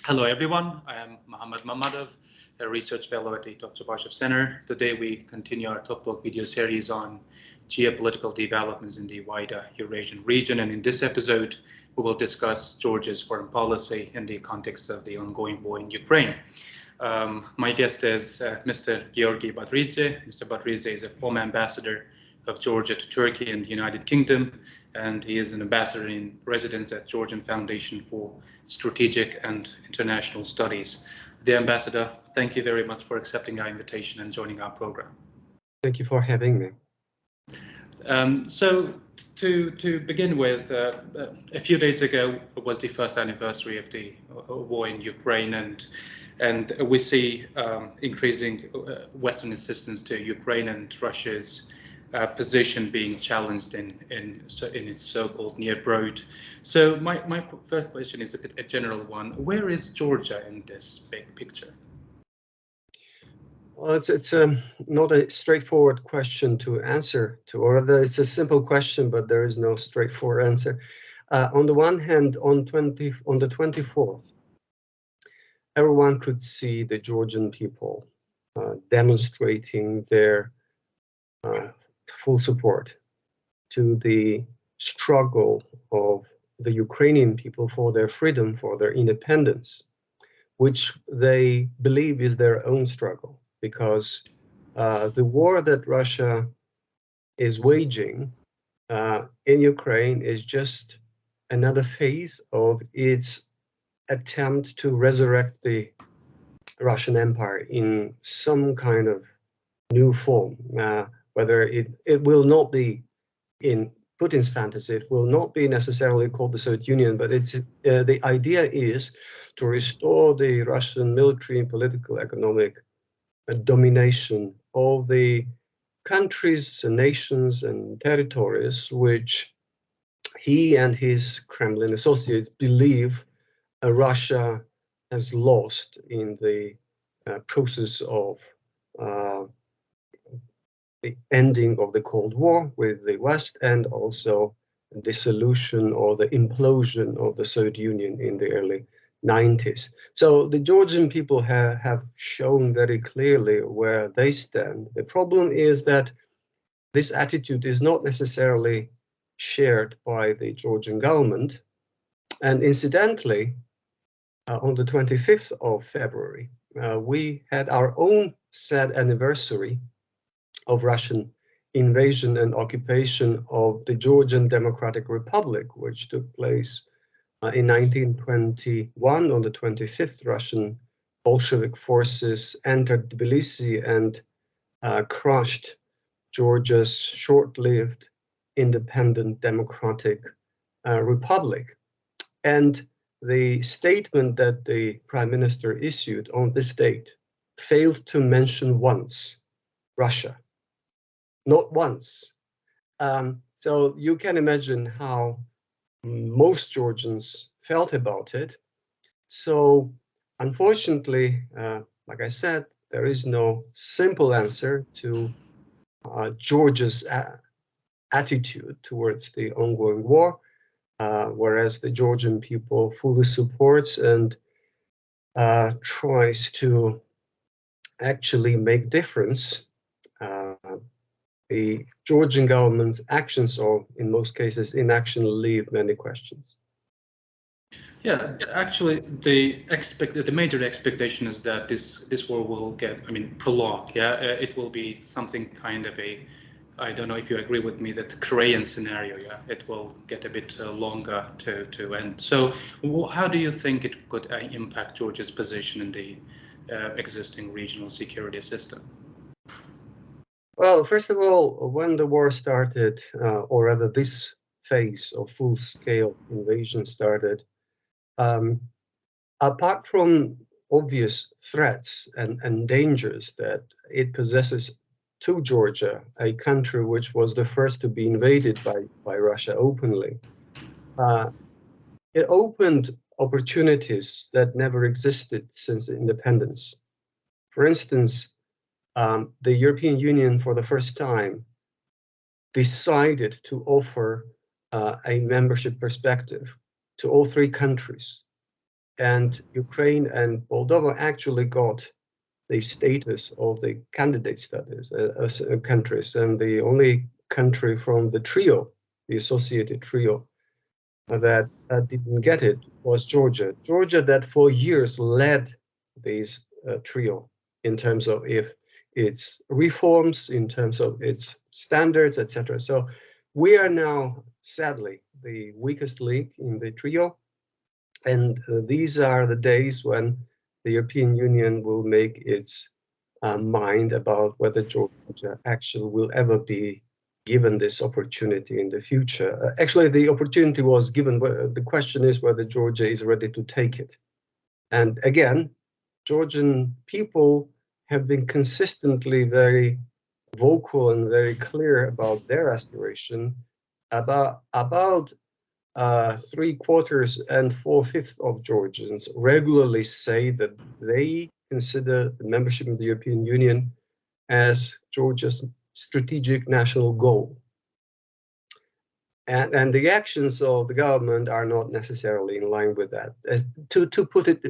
Hello everyone, I am Mohammad Mamadov, a research fellow at the Topchubashov Center. Today we continue our Toptalk video series on geopolitical developments in the wider Eurasian region, and in this episode we will discuss Georgia's foreign policy in the context of the ongoing war in Ukraine. My guest is Mr. Giorgi Badridze. Mr. Badridze is a former ambassador of Georgia to Turkey and the United Kingdom, and he is an ambassador in residence at Georgian Foundation for Strategic and International Studies. Dear Ambassador, thank you very much for accepting our invitation and joining our program. Thank you for having me. So to begin with, a few days ago was the first anniversary of the war in Ukraine, and we see increasing Western assistance to Ukraine and Russia's position being challenged in its so-called near broad. So my first question is a bit a general one. Where is Georgia in this big picture? Well, it's not a straightforward question to answer to, or rather it's a simple question, but there is no straightforward answer. On the one hand, on the 24th, everyone could see the Georgian people demonstrating their full support to the struggle of the Ukrainian people for their freedom, for their independence, which they believe is their own struggle, because the war that Russia is waging in Ukraine is just another phase of its attempt to resurrect the Russian Empire in some kind of new form. Whether it will not be in Putin's fantasy, it will not be necessarily called the Soviet Union, but it's the idea is to restore the Russian military, political, economic domination of the countries, nations, and territories which he and his Kremlin associates believe Russia has lost in the process of the ending of the Cold War with the West, and also dissolution or the implosion of the Soviet Union in the early 90s. So the Georgian people have shown very clearly where they stand. The problem is that this attitude is not necessarily shared by the Georgian government. And incidentally, on the 25th of February, we had our own sad anniversary of Russian invasion and occupation of the Georgian Democratic Republic, which took place in 1921. On the 25th, Russian Bolshevik forces entered Tbilisi and crushed Georgia's short-lived independent democratic republic. And the statement that the Prime Minister issued on this date failed to mention once Russia. Not once. So you can imagine how most Georgians felt about it. So unfortunately, like I said, there is no simple answer to Georgia's attitude towards the ongoing war, whereas the Georgian people fully supports and tries to actually make difference. The Georgian government's actions, or in most cases inaction, leave many questions. Yeah, actually, the major expectation is that this war will get, prolonged. Yeah, it will be something kind of a, I don't know if you agree with me, that Korean scenario. Yeah, it will get a bit longer to end. So, how do you think it could impact Georgia's position in the existing regional security system? Well, first of all, when the war started, or rather this phase of full-scale invasion started, apart from obvious threats and dangers that it possesses to Georgia, a country which was the first to be invaded by Russia openly, it opened opportunities that never existed since independence. For instance, the European Union for the first time decided to offer a membership perspective to all three countries and Ukraine and Moldova actually got the status of the candidate status as countries, and the only country from the trio, the associated trio, that didn't get it was Georgia. Georgia that for years led this trio in terms of its reforms, in terms of its standards, etc. So we are now, sadly, the weakest link in the trio. And these are the days when the European Union will make its mind about whether Georgia actually will ever be given this opportunity in the future. Actually, the opportunity was given. The question is whether Georgia is ready to take it. And again, Georgian people have been consistently very vocal and very clear about their aspiration. About 3/4 and 4/5 of Georgians regularly say that they consider the membership in the European Union as Georgia's strategic national goal. And the actions of the government are not necessarily in line with that, to put it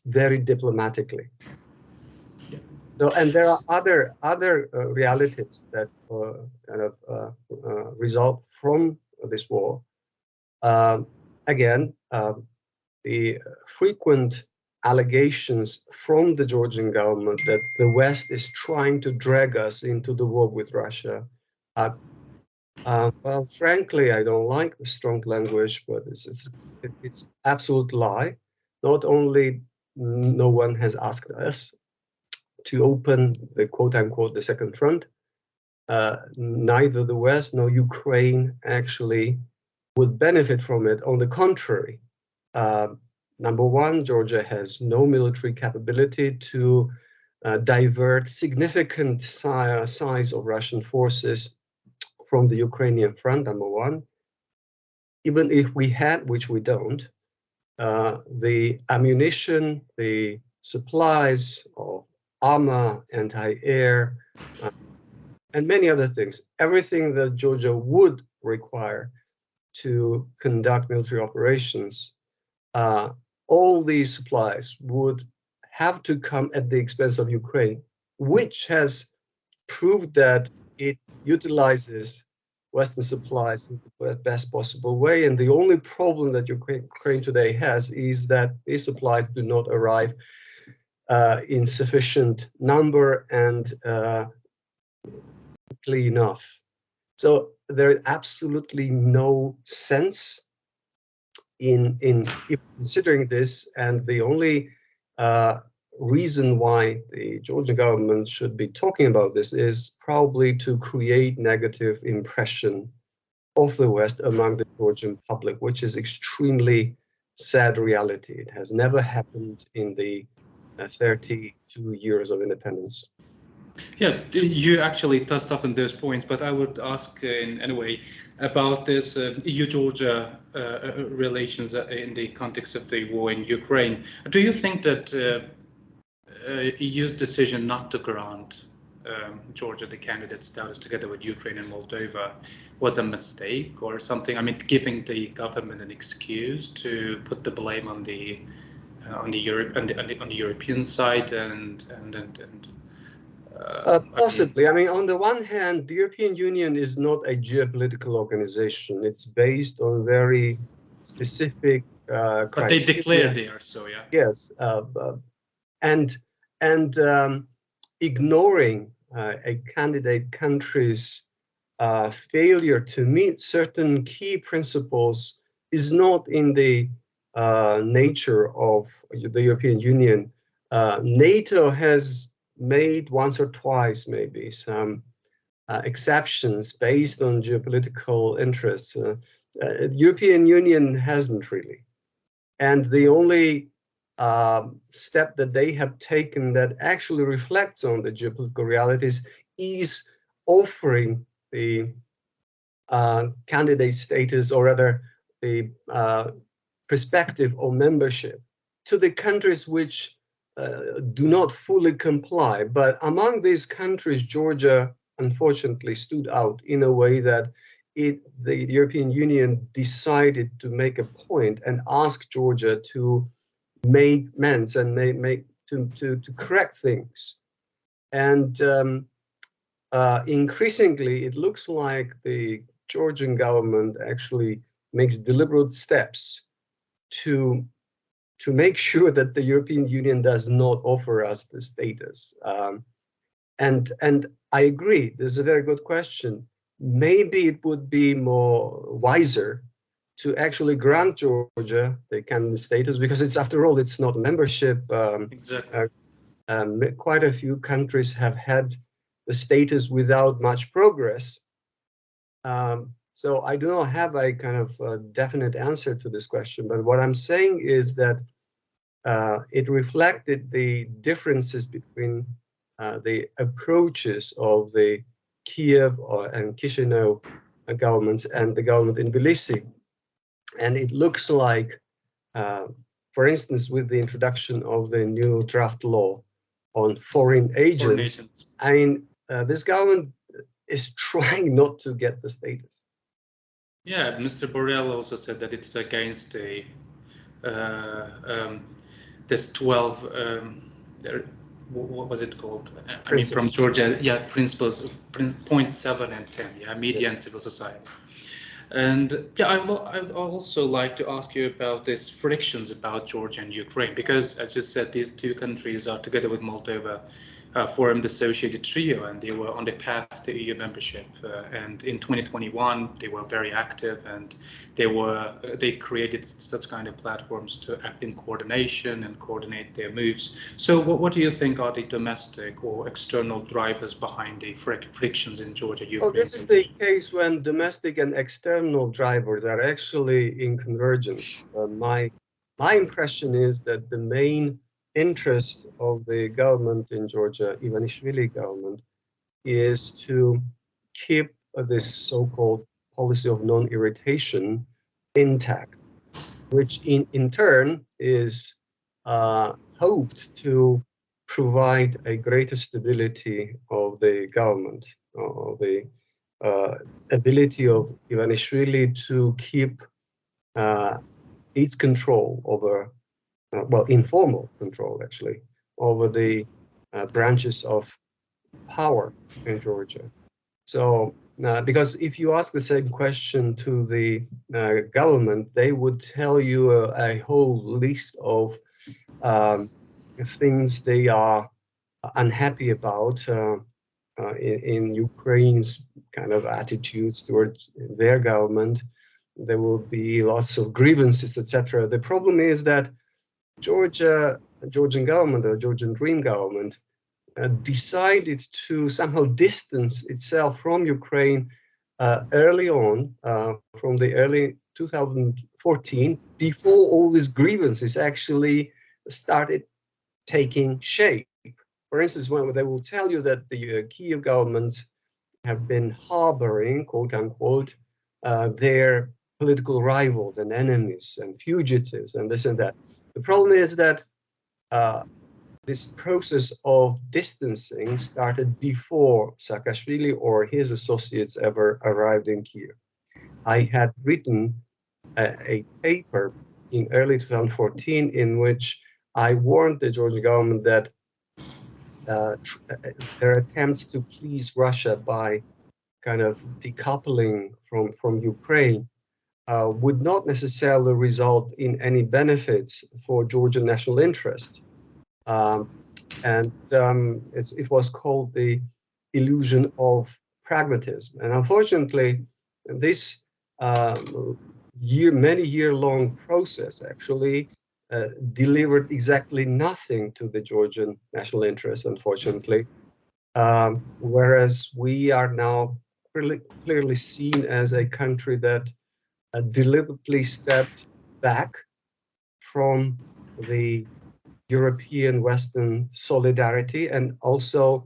very diplomatically. So, and there are other realities that kind of result from this war. Again, the frequent allegations from the Georgian government that the West is trying to drag us into the war with Russia. Well, frankly, I don't like the strong language, but it's absolute lie. Not only no one has asked us to open the quote-unquote the second front, neither the West nor Ukraine actually would benefit from it. On the contrary, number one, Georgia has no military capability to divert significant size of Russian forces from the Ukrainian front, number one. Even if we had, which we don't, the ammunition, the supplies of armor, anti-air, and many other things, everything that Georgia would require to conduct military operations, all these supplies would have to come at the expense of Ukraine, which has proved that it utilizes Western supplies in the best possible way. And the only problem that Ukraine today has is that these supplies do not arrive in sufficient number and quickly enough. So there is absolutely no sense in considering this, and the only reason why the Georgian government should be talking about this is probably to create negative impression of the West among the Georgian public, which is extremely sad reality. It has never happened in the 32 years of independence. Yeah, you actually touched up on those points, but I would ask in any way about this EU-Georgia relations in the context of the war in Ukraine. Do you think that EU's decision not to grant Georgia the candidate status together with Ukraine and Moldova was a mistake or something? I mean, giving the government an excuse to put the blame on the European side and possibly. I mean, on the one hand, the European Union is not a geopolitical organization. It's based on very specific criteria. But they declare they are so, yeah. Yes, and ignoring a candidate country's failure to meet certain key principles is not in the nature of the European Union. NATO has made once or twice maybe some exceptions based on geopolitical interests. The European Union hasn't really. And the only step that they have taken that actually reflects on the geopolitical realities is offering the candidate status, or rather the perspective of membership, to the countries which do not fully comply. But among these countries, Georgia unfortunately stood out in a way that the European Union decided to make a point and ask Georgia to make amends and to correct things. And increasingly, it looks like the Georgian government actually makes deliberate steps to make sure that the European Union does not offer us the status. And I agree, this is a very good question. Maybe it would be more wiser to actually grant Georgia the candidate status, because it's, after all, it's not membership. Exactly. Quite a few countries have had the status without much progress. So I do not have a kind of definite answer to this question, but what I'm saying is that it reflected the differences between the approaches of the Kiev and Chisinau governments and the government in Tbilisi. And it looks like, for instance, with the introduction of the new draft law on foreign agents, I mean, this government is trying not to get the status. Yeah, Mr. Borrell also said that it's against this 12, what was it called? I mean, from Georgia, yeah, principles, point 7 and 10, yeah, media and civil society. And yeah, I would also like to ask you about these frictions about Georgia and Ukraine, because as you said, these two countries are, together with Moldova, formed the associated trio, and they were on the path to EU membership. And in 2021, they were very active, and they created such kind of platforms to act in coordination and coordinate their moves. So what do you think are the domestic or external drivers behind the frictions in Georgia, Ukraine? Well, this is the case when domestic and external drivers are actually in convergence. My impression is that the main interest of the government in Georgia, Ivanishvili government, is to keep this so-called policy of non-irritation intact, which in turn is hoped to provide a greater stability of the government, of the ability of Ivanishvili to keep its control over, well, informal control actually, over the branches of power in Georgia. So, because if you ask the same question to the government, they would tell you a whole list of things they are unhappy about in Ukraine's kind of attitudes towards their government. There will be lots of grievances, etc. The problem is that Georgian government, or Georgian Dream government, decided to somehow distance itself from Ukraine early on, from the early 2014, before all these grievances actually started taking shape. For instance, when they will tell you that the Kiev governments have been harboring, quote unquote, their political rivals and enemies and fugitives and this and that. The problem is that this process of distancing started before Saakashvili or his associates ever arrived in Kiev. I had written a paper in early 2014 in which I warned the Georgian government that their attempts to please Russia by kind of decoupling from Ukraine would not necessarily result in any benefits for Georgian national interest. It was called the illusion of pragmatism. And unfortunately, this many-year-long process actually delivered exactly nothing to the Georgian national interest, unfortunately. Whereas we are now clearly seen as a country that deliberately stepped back from the European Western solidarity, and also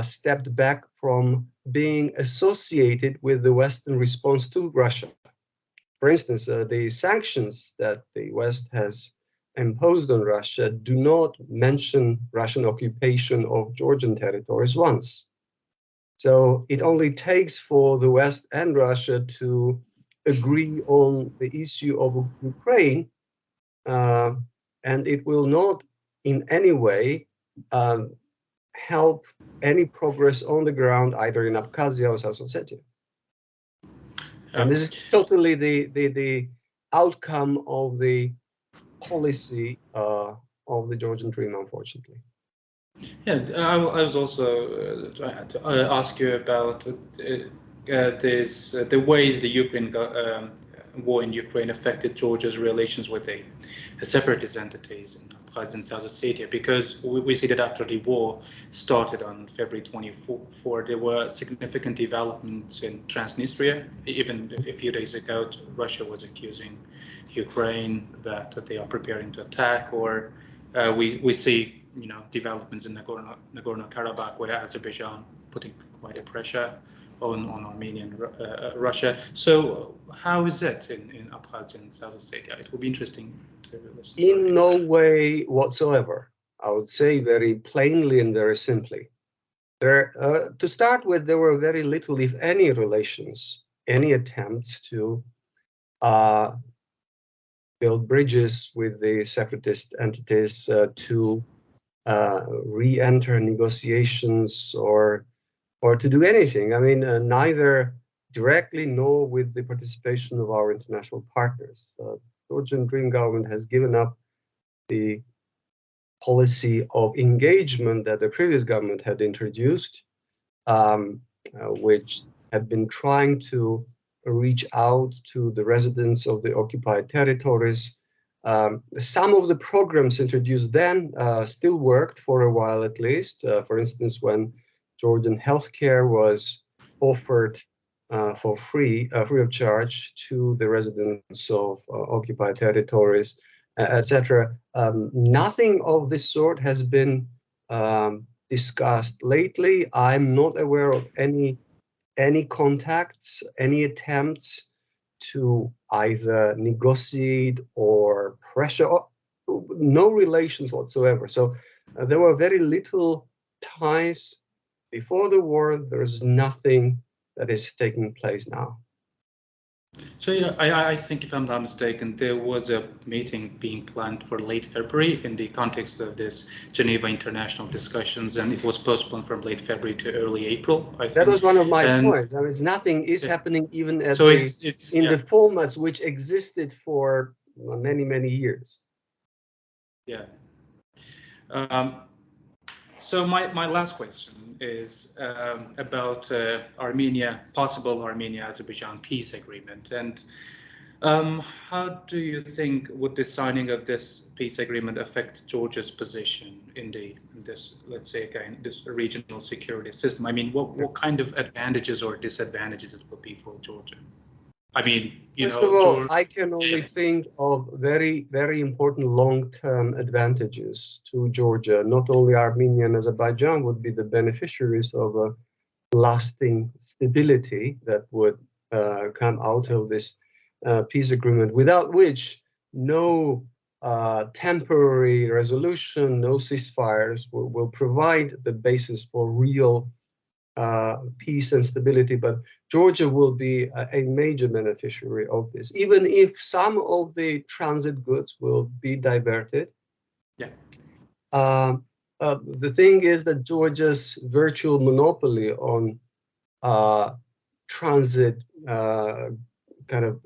stepped back from being associated with the Western response to Russia. For instance, the sanctions that the West has imposed on Russia do not mention Russian occupation of Georgian territories once. So it only takes for the West and Russia to agree on the issue of Ukraine, and it will not in any way help any progress on the ground, either in Abkhazia or South Ossetia. And this is totally the outcome of the policy of the Georgian Dream, unfortunately. Yeah, I was also trying to ask you about the ways the Ukraine war in Ukraine affected Georgia's relations with the separatist entities in Abkhazia and South Ossetia, because we see that after the war started on February 24, there were significant developments in Transnistria. Even a few days ago, Russia was accusing Ukraine that they are preparing to attack, or we see developments in Nagorno-Karabakh, where Azerbaijan putting quite a pressure on Armenia and Russia. So how is it in Abkhazia and South Ossetia? It will be interesting to listen. In no way whatsoever. I would say very plainly and very simply. To start with, there were very little, if any, relations, any attempts to build bridges with the separatist entities to re-enter negotiations or to do anything. I mean, neither directly nor with the participation of our international partners. Georgian Dream government has given up the policy of engagement that the previous government had introduced, which had been trying to reach out to the residents of the occupied territories. Some of the programs introduced then still worked for a while at least. For instance, when Georgian healthcare was offered for free of charge to the residents of occupied territories, etc. Nothing of this sort has been discussed lately. I'm not aware of any contacts, any attempts to either negotiate or pressure, no relations whatsoever. So there were very little ties before the war. There's nothing that is taking place now. So yeah, I think, if I'm not mistaken, there was a meeting being planned for late February in the context of this Geneva international discussions, and it was postponed from late February to early April, I think. That was one of my points. I mean, nothing is happening even at the formats which existed for many, many years. Yeah. So my last question is about possible Armenia-Azerbaijan peace agreement, and how do you think would the signing of this peace agreement affect Georgia's position in this, let's say again, this regional security system? I mean, what kind of advantages or disadvantages it would be for Georgia? I mean, first of all, I can only think of very, very important long-term advantages to Georgia. Not only Armenia and Azerbaijan would be the beneficiaries of a lasting stability that would come out of this peace agreement, without which no temporary resolution, no ceasefires will provide the basis for real peace and stability. But Georgia will be a major beneficiary of this, even if some of the transit goods will be diverted. Yeah. The thing is that Georgia's virtual monopoly on transit, kind of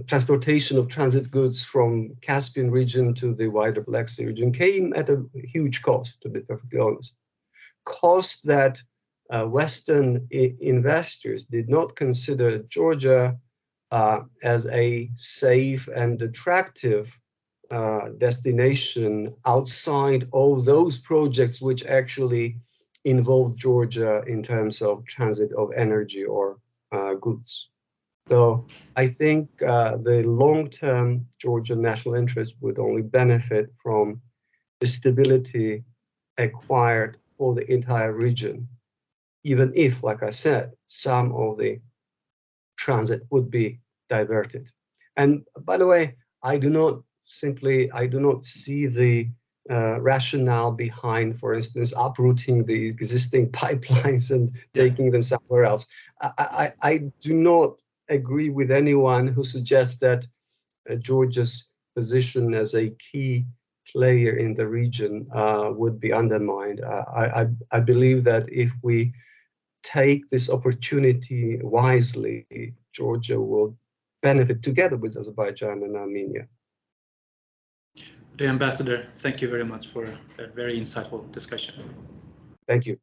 transportation of transit goods from Caspian region to the wider Black Sea region came at a huge cost, to be perfectly honest. Cost that Western investors did not consider Georgia as a safe and attractive destination outside of those projects which actually involved Georgia in terms of transit of energy or goods. So I think the long-term Georgian national interest would only benefit from the stability acquired for the entire region, even if, like I said, some of the transit would be diverted. And by the way, I do not see the rationale behind, for instance, uprooting the existing pipelines and taking them somewhere else. I do not agree with anyone who suggests that Georgia's position as a key player in the region would be undermined. I believe that if we take this opportunity wisely, Georgia will benefit together with Azerbaijan and Armenia. The Ambassador, thank you very much for a very insightful discussion. Thank you.